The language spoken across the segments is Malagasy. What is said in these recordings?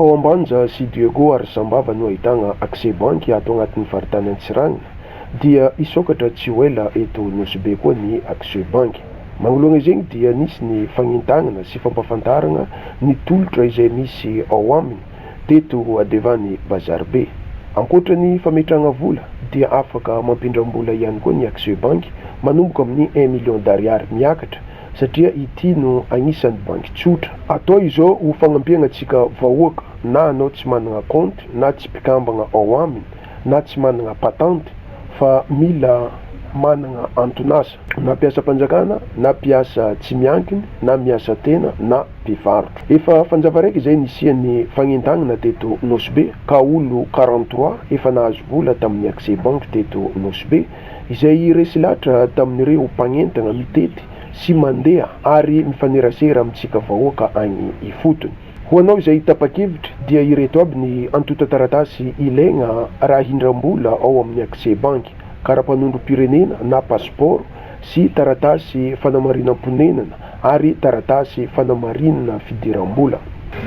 Ao Ambanja sy Diego ary Sambava no ahitana accès banky ato agnatin'ny faritany Antsiranana dia isokatra tsy ho ela eto Nosy be koa ny accès banky. Magnoloana izegny dia nisy ny fagnentanana sy fampafantarana ny tolotra izay misy ao aminy teto Adevany Bazary be. Ankoatra ny fametrahana vola dia afaka mampindram-bola ihany koa ny accès banky manomboka amin'ny 1 million d'ariary miakatra satria ity no agnisan'ny banky tsotra. Atao izao ho fagnampiana antsika vahoaka na anao tsy manana compte na tsy mpikambana ao aminy na tsy manana patente fa mila manana antonasa na piasa mpanjakana na piasa tsy miankiny na miasa tena na mpivarotra. Efa fanjava raiky izay nisian'ny fagnentanana teto Nosy be ka olo 43 efa nahazo vola tamin'ny accès banky teto Nosy be izay resy latra tamin'ireo mpagnentana mitety sy mandeha ary mifanerasera amintsika vahoaka agny ifotony. Ho anao izay tapa-kevitra dia ireto aby ny antota taratasy ilaigna raha hindram-bola ao amin'ny accès banky: kara-panondrom-pirenena na passeport sy taratasy fanamarinam-ponenana ary taratasy fanamarinana fidiram-bola.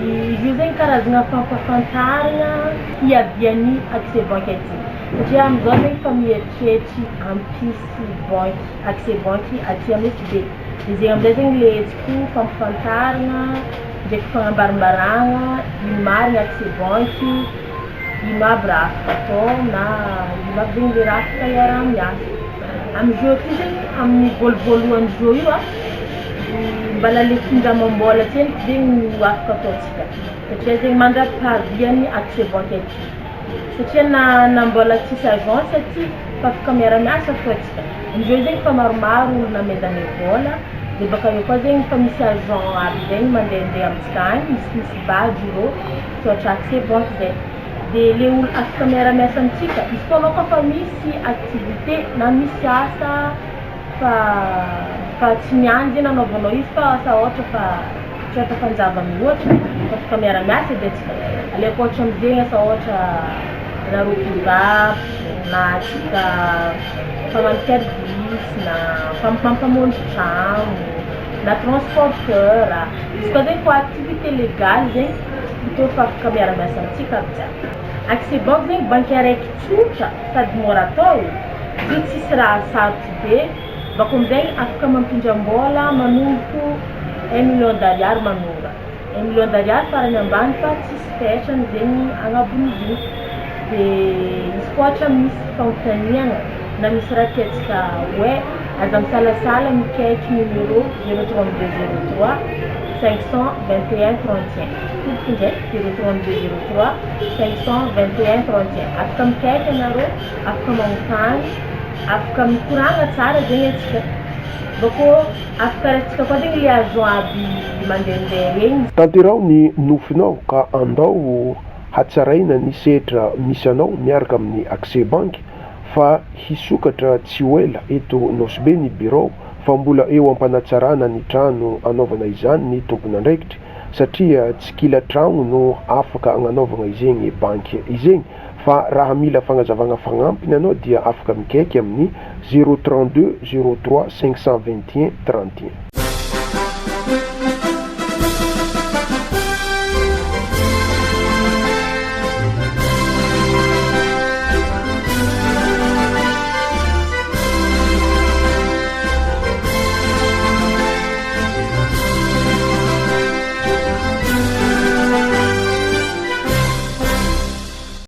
Izy zegny karazagna fampafantarana hiavian'ny accès banky aty. Satria amizao zegny fa mieritreritry hampisy banky, accès banky aty amin'ny Nosy be. Izay amizay zegny le hetsiko fampafantarana ndraiky fagnambarambarana ino marina accès banky, ino aby raha afaka atao na ino aby zegny le raha afaka iara-miasa. Am'izao ty zegny amin'ny voalohan'ny zao io mbala le findramam-bola tseny zegny no afaka ataotsika satria zegny mandra-pahavian'ny accès banky aty. Satria na mbola tsisy agence aty fa afaka miara-miasa fotsika. Am'izao zegny fa maromaro olona medane vola de baka eo koa zegny fa misy agent aby zegny mandehandeha amintsika agny, misy badge ireo toatra accès banky zay. De le olo afaka miara-miasa amintsika izy koa anao fa misy activité na misy asa fa tsy miany zegny anaovanao izy fa asa ohatra fa tsy ohatra fanjava mihoatra afaka miara-miasa edy atsika. Alaiko ohatra am'zegny asa ohatra na ropiva na tsika mpagnano service na mampamono trano na transporteur. Izy koa zegny fa activité légale zegny plutôt fa afaka miara-miasa amintsika aby jiaby. Accès banky zegny banky araiky tsotra sady mora atao, izy tsisy raha sarotsy be. Bako amizay afaka mampindram-bola manomboka 1 million d'ariary manonga. 1 million d'ariary farany ambany fa tsisy fetrany zegny agnabon'izy. De izy koa ohatra misy fanontaniana na misy raha tiatsika hoe aza misalasala mikaiky numéro 03203 521 31. Ndray 03203 521 31. Afaka mikaiky anareo, afaka manontany, afaka mikoragna tsara zegny atsika. Bako afaka ratsika koa zegny le agent aby mandehandeha regny. Tanterao ny nofinao ka andao hatsaraina ny sehatra misy anao miaraka amin'ny accès banky fa hisokatra tsy ho ela eto Nosy be ny bureau fa mbola eo ampanatsarana ny trano anaovana izany ny tompon'andraikitra satria tsy kila trano no afaka agnanaovana izegny banky izegny fa raha mila fagnazavana fagnampiny anao dia afaka mikaiky amin'ny 032 03 521 31.